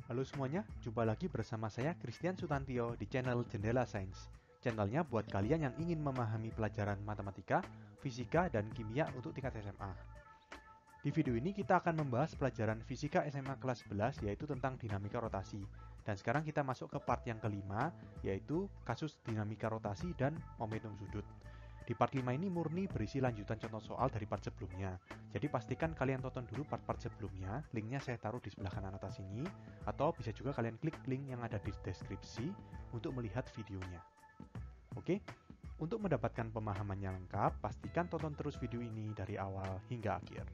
Halo semuanya, jumpa lagi bersama saya Christian Sutantio di channel Jendela Sains. Channelnya buat kalian yang ingin memahami pelajaran matematika, fisika, dan kimia untuk tingkat SMA. Di video ini kita akan membahas pelajaran fisika SMA kelas 11 yaitu tentang dinamika rotasi. Dan sekarang kita masuk ke part yang kelima yaitu kasus dinamika rotasi dan momentum sudut. Di part 5 ini murni berisi lanjutan contoh soal dari part sebelumnya. Jadi pastikan kalian tonton dulu part-part sebelumnya, linknya saya taruh di sebelah kanan atas ini, atau bisa juga kalian klik link yang ada di deskripsi untuk melihat videonya. Oke, untuk mendapatkan pemahaman yang lengkap, pastikan tonton terus video ini dari awal hingga akhir.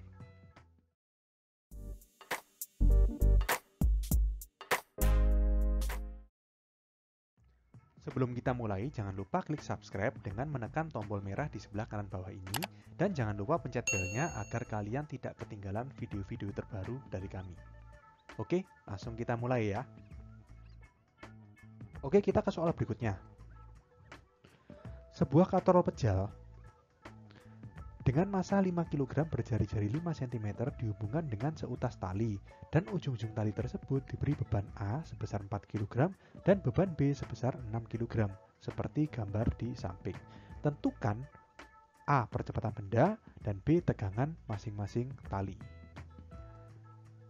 Sebelum kita mulai, jangan lupa klik subscribe dengan menekan tombol merah di sebelah kanan bawah ini, dan jangan lupa pencet belnya agar kalian tidak ketinggalan video-video terbaru dari kami. Oke, langsung kita mulai ya. Oke, kita ke soal berikutnya. Sebuah katrol pejal dengan massa 5 kg berjari-jari 5 cm dihubungkan dengan seutas tali, dan ujung-ujung tali tersebut diberi beban A sebesar 4 kg dan beban B sebesar 6 kg, seperti gambar di samping. Tentukan A percepatan benda dan B tegangan masing-masing tali.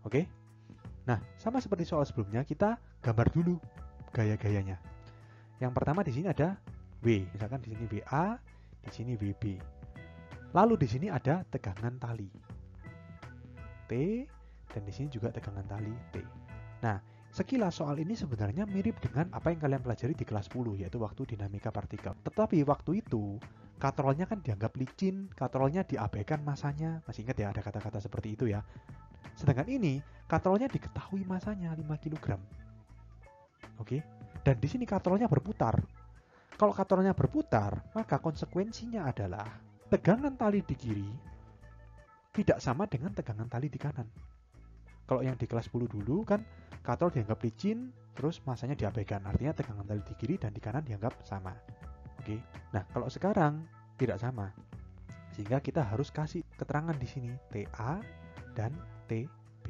Oke? Nah, sama seperti soal sebelumnya, kita gambar dulu gaya-gayanya. Yang pertama di sini ada W, misalkan di sini WA, di sini WB. Lalu di sini ada tegangan tali T, dan di sini juga tegangan tali T. Nah, sekilas soal ini sebenarnya mirip dengan apa yang kalian pelajari di kelas 10, yaitu waktu dinamika partikel. Tetapi waktu itu, katrolnya kan dianggap licin, katrolnya diabaikan masanya. Masih ingat ya, ada kata-kata seperti itu ya. Sedangkan ini, katrolnya diketahui masanya 5 kg. Oke, dan di sini katrolnya berputar. Kalau katrolnya berputar, maka konsekuensinya adalah tegangan tali di kiri tidak sama dengan tegangan tali di kanan. Kalau yang di kelas 10 dulu kan katrol dianggap licin, terus masanya diabaikan. Artinya tegangan tali di kiri dan di kanan dianggap sama. Oke. Nah, kalau sekarang tidak sama. Sehingga kita harus kasih keterangan di sini TA dan TB.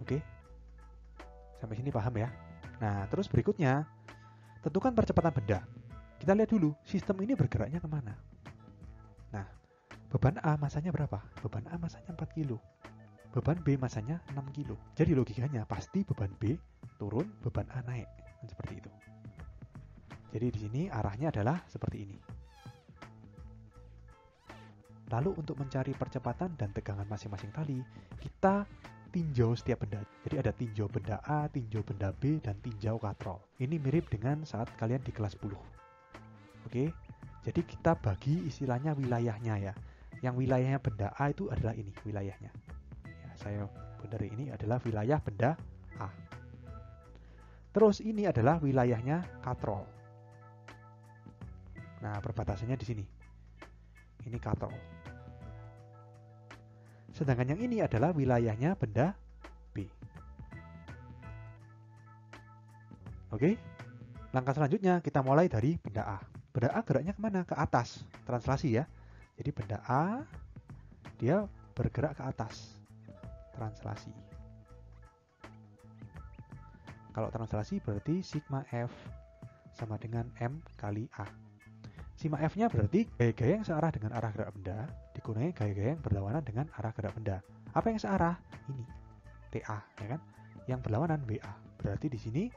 Oke. Sampai sini paham ya? Nah, terus berikutnya tentukan percepatan benda. Kita lihat dulu, sistem ini bergeraknya kemana. Nah, beban A masanya berapa? Beban A masanya 4 kilo. Beban B masanya 6 kilo. Jadi logikanya pasti beban B turun, beban A naik. Seperti itu. Jadi di sini arahnya adalah seperti ini. Lalu untuk mencari percepatan dan tegangan masing-masing tali, kita tinjau setiap benda. Jadi ada tinjau benda A, tinjau benda B, dan tinjau katrol. Ini mirip dengan saat kalian di kelas 10. Oke, jadi kita bagi istilahnya wilayahnya ya. Yang wilayahnya benda A itu adalah ini wilayahnya. Ya, saya benar ini adalah wilayah benda A. Terus ini adalah wilayahnya katrol. Nah, perbatasannya di sini. Ini katrol. Sedangkan yang ini adalah wilayahnya benda B. Oke, langkah selanjutnya kita mulai dari benda A. Benda A geraknya kemana? Ke atas, translasi ya. Jadi benda A, dia bergerak ke atas, translasi. Kalau translasi berarti sigma F sama dengan M kali A. Sigma F-nya berarti gaya-gaya yang searah dengan arah gerak benda dikurangi gaya-gaya yang berlawanan dengan arah gerak benda. Apa yang searah? Ini, TA, ya kan? Yang berlawanan WA. Berarti di sini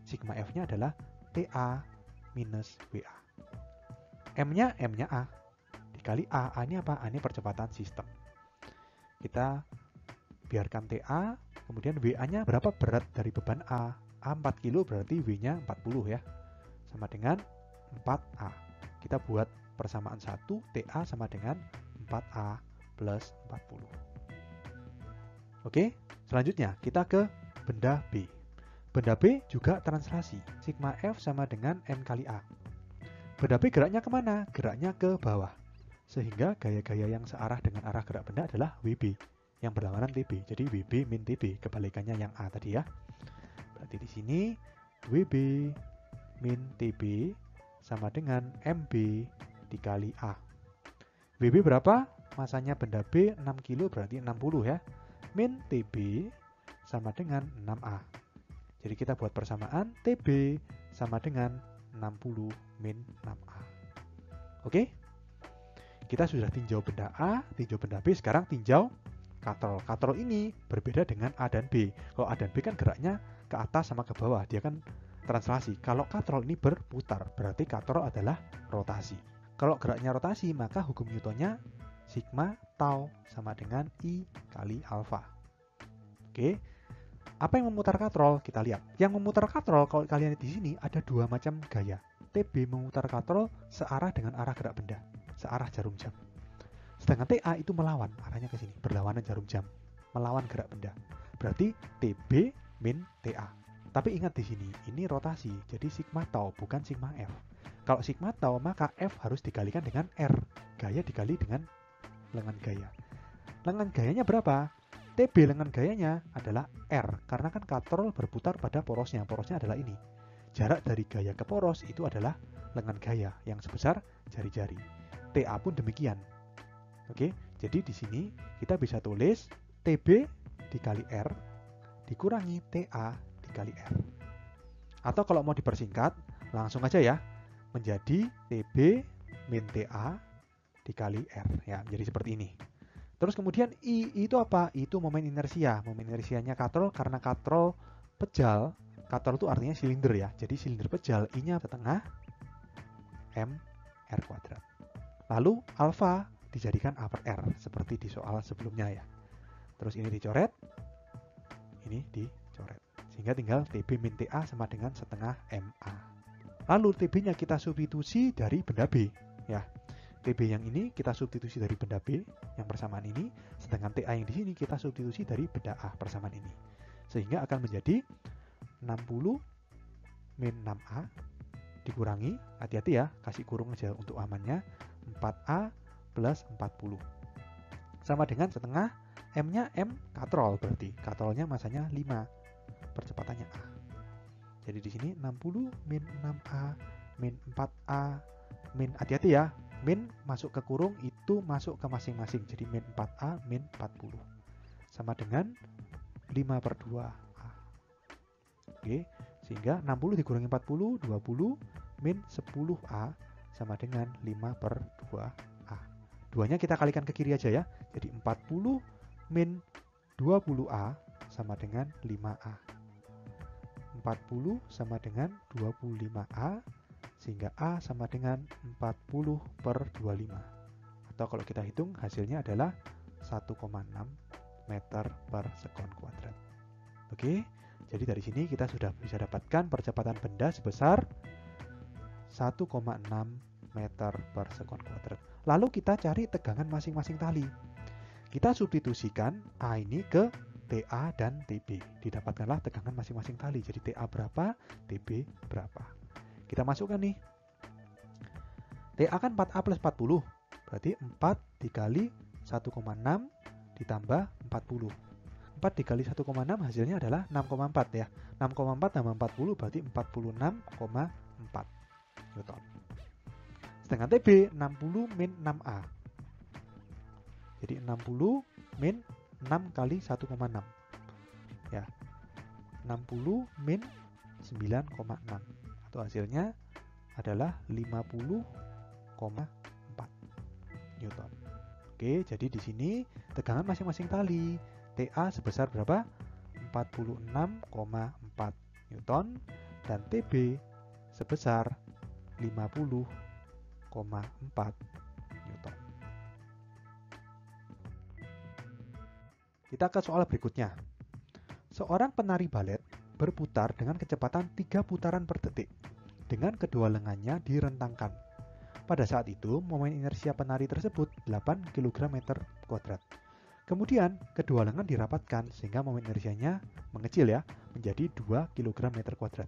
sigma F-nya adalah TA minus WA. M-nya A. Dikali A. A ini apa? A ini percepatan sistem. Kita biarkan TA, kemudian WA-nya berapa berat dari beban A? A 4 kilo berarti W-nya 40 ya. Sama dengan 4A. Kita buat persamaan 1, TA sama dengan 4A plus 40. Oke, selanjutnya kita ke benda B. Benda B juga translasi. Sigma F sama dengan M kali A. Benda B geraknya kemana? Geraknya ke bawah. Sehingga gaya-gaya yang searah dengan arah gerak benda adalah WB, yang berlawanan TB. Jadi WB min TB, kebalikannya yang A tadi ya. Berarti di sini WB min TB sama dengan MB dikali A. WB berapa? Masanya benda B 6 kilo berarti 60 ya. Min TB sama dengan 6A. Jadi kita buat persamaan TB sama dengan 60 min 6A. Oke? Kita sudah tinjau benda A, tinjau benda B, sekarang tinjau katrol. Katrol ini berbeda dengan A dan B. Kalau A dan B kan geraknya ke atas sama ke bawah, dia kan translasi. Kalau katrol ini berputar, berarti katrol adalah rotasi. Kalau geraknya rotasi, maka hukum Newtonnya sigma tau sama dengan I kali alfa. Oke. Apa yang memutar katrol? Kita lihat. Yang memutar katrol, kalau kalian lihat di sini, ada dua macam gaya. TB memutar katrol searah dengan arah gerak benda, searah jarum jam. Sedangkan TA itu melawan, arahnya ke sini, berlawanan jarum jam, melawan gerak benda. Berarti TB min TA. Tapi ingat di sini, ini rotasi, jadi sigma tau bukan sigma F. Kalau sigma tau, maka F harus dikalikan dengan R. Gaya dikali dengan lengan gaya. Lengan gayanya berapa? TB lengan gayanya adalah R, karena kan katrol berputar pada porosnya. Porosnya adalah ini. Jarak dari gaya ke poros itu adalah lengan gaya yang sebesar jari-jari. TA pun demikian. Oke, jadi di sini kita bisa tulis TB dikali R dikurangi TA dikali R. Atau kalau mau dipersingkat, langsung aja ya, menjadi TB min TA dikali R. Ya, jadi seperti ini. Terus kemudian I itu apa? Itu momen inersia. Momen inersianya katrol karena katrol pejal. Katrol itu artinya silinder ya. Jadi silinder pejal, I-nya setengah M R kuadrat. Lalu alfa dijadikan A per R seperti di soal sebelumnya ya. Terus ini dicoret, ini dicoret. Sehingga tinggal TB min TA sama dengan setengah MA. Lalu TB-nya kita substitusi dari benda B ya. TB yang ini kita substitusi dari benda B yang persamaan ini, sedangkan TA yang di sini kita substitusi dari benda A persamaan ini. Sehingga akan menjadi 60 min 6A dikurangi, hati-hati ya, kasih kurung aja untuk amannya, 4A plus 40. Sama dengan setengah, M-nya M katrol, berarti katrolnya masanya 5, percepatannya A. Jadi di sini 60 min 6A min 4A min, hati-hati ya, min masuk ke kurung itu masuk ke masing-masing, jadi min 4A min 40 sama dengan 5 per 2A. Oke, sehingga 60 dikurangi 40, 20 min 10A sama dengan 5 per 2A. Duanya kita kalikan ke kiri aja ya, jadi 40 min 20A sama dengan 5A. 40 sama dengan 25A, sehingga A sama dengan 40 per 25. Atau kalau kita hitung hasilnya adalah 1,6 meter per sekon kuadrat. Oke, jadi dari sini kita sudah bisa dapatkan percepatan benda sebesar 1,6 meter per sekon kuadrat. Lalu kita cari tegangan masing-masing tali. Kita substitusikan A ini ke TA dan TB. Didapatkanlah tegangan masing-masing tali. Jadi TA berapa, TB berapa. Kita masukkan nih. TA kan 4A plus 40. Berarti 4 dikali 1,6 ditambah 40. 4 dikali 1,6 hasilnya adalah 6,4 ya. 6,4 tambah 40 berarti 46,4 Newton. Sedangkan TB 60 min 6A. Jadi 60 min 6 kali 1,6. Ya. 60 min 9,6. Atau hasilnya adalah 50,4 Newton. Oke, jadi di sini tegangan masing-masing tali. TA sebesar berapa? 46,4 Newton dan TB sebesar 50,4 Newton. Kita ke soal berikutnya. Seorang penari balet berputar dengan kecepatan 3 putaran per detik dengan kedua lengannya direntangkan. Pada saat itu, momen inersia penari tersebut 8 kg meter kuadrat. Kemudian, kedua lengan dirapatkan sehingga momen inersianya mengecil ya, menjadi 2 kg meter kuadrat.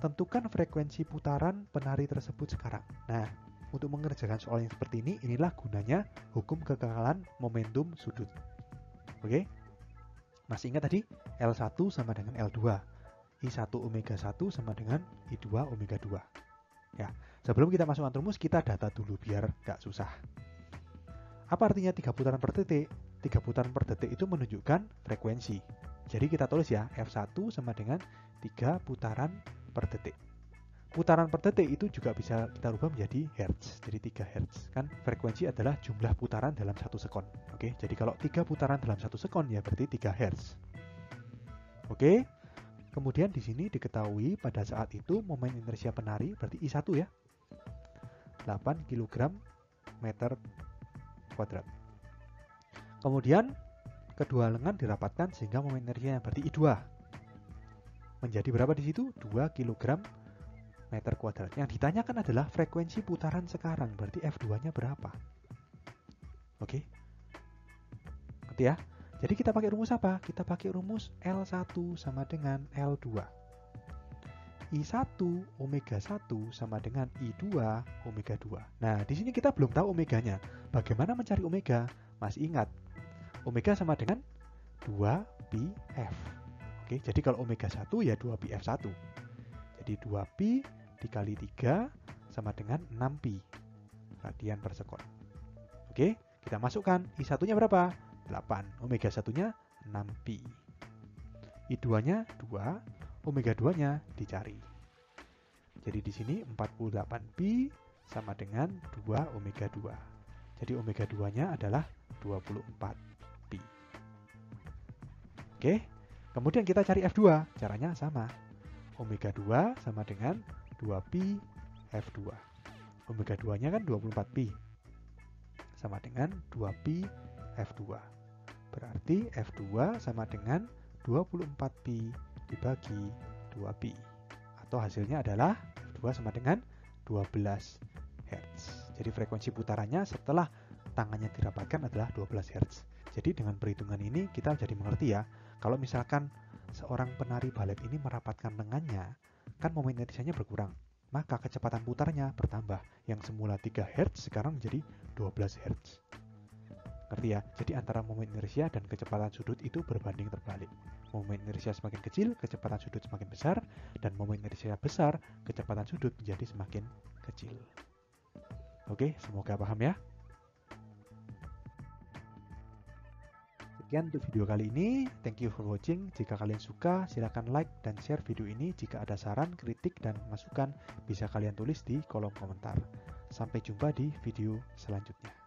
Tentukan frekuensi putaran penari tersebut sekarang. Nah, untuk mengerjakan soal yang seperti ini, inilah gunanya hukum kekekalan momentum sudut. Oke? Masih ingat tadi? L1 sama dengan L2. I1 omega 1 sama dengan I2 omega 2. Ya, sebelum kita masukkan rumus, kita data dulu biar nggak susah. Apa artinya 3 putaran per detik? 3 putaran per detik itu menunjukkan frekuensi. Jadi kita tulis ya, F1 sama dengan 3 putaran per detik. Putaran per detik itu juga bisa kita rubah menjadi hertz, jadi 3 hertz. Kan frekuensi adalah jumlah putaran dalam 1 sekon. Oke, jadi kalau 3 putaran dalam 1 sekon ya berarti 3 hertz. Oke, kemudian di sini diketahui pada saat itu momen inersia penari berarti I1 ya, 8 kg meter kuadrat. Kemudian kedua lengan dirapatkan sehingga momen inersianya berarti I2 menjadi berapa di situ? 2 kg meter kuadrat. Yang ditanyakan adalah frekuensi putaran sekarang, berarti F2-nya berapa? Oke. Ngerti ya? Jadi kita pakai rumus apa? Kita pakai rumus L1 sama dengan L2. I1 omega 1 sama dengan I2 omega 2. Nah, di sini kita belum tahu omeganya. Bagaimana mencari omega? Masih ingat, omega sama dengan 2pi F. Oke, jadi kalau omega 1 ya 2pi F1. Jadi 2pi dikali 3 sama dengan 6pi radian per sekon. Oke, kita masukkan. I1-nya berapa? 8. Omega 1-nya 6pi. I2-nya 2. Omega 2-nya dicari. Jadi di sini 48pi sama dengan 2 omega 2. Jadi omega 2-nya adalah 24pi. Oke, kemudian kita cari F2. Caranya sama. Omega 2 sama dengan 2pi F2. Omega 2-nya kan 24pi. Sama dengan 2pi F2. Berarti F2 sama dengan 24pi dibagi 2pi. Atau hasilnya adalah F2 sama dengan 12 Hz. Jadi frekuensi putarannya setelah tangannya dirapatkan adalah 12 Hz. Jadi dengan perhitungan ini kita jadi mengerti ya, kalau misalkan seorang penari balet ini merapatkan lengannya, kan momen inersianya berkurang, maka kecepatan putarnya bertambah. Yang semula 3 Hz sekarang menjadi 12 Hz. Ngerti ya? Jadi antara momen inersia dan kecepatan sudut itu berbanding terbalik. Momen inersia semakin kecil, kecepatan sudut semakin besar, dan momen inersia besar, kecepatan sudut menjadi semakin kecil. Oke, semoga paham ya. Sekian untuk video kali ini. Thank you for watching. Jika kalian suka, silakan like dan share video ini. Jika ada saran, kritik, dan masukan, bisa kalian tulis di kolom komentar. Sampai jumpa di video selanjutnya.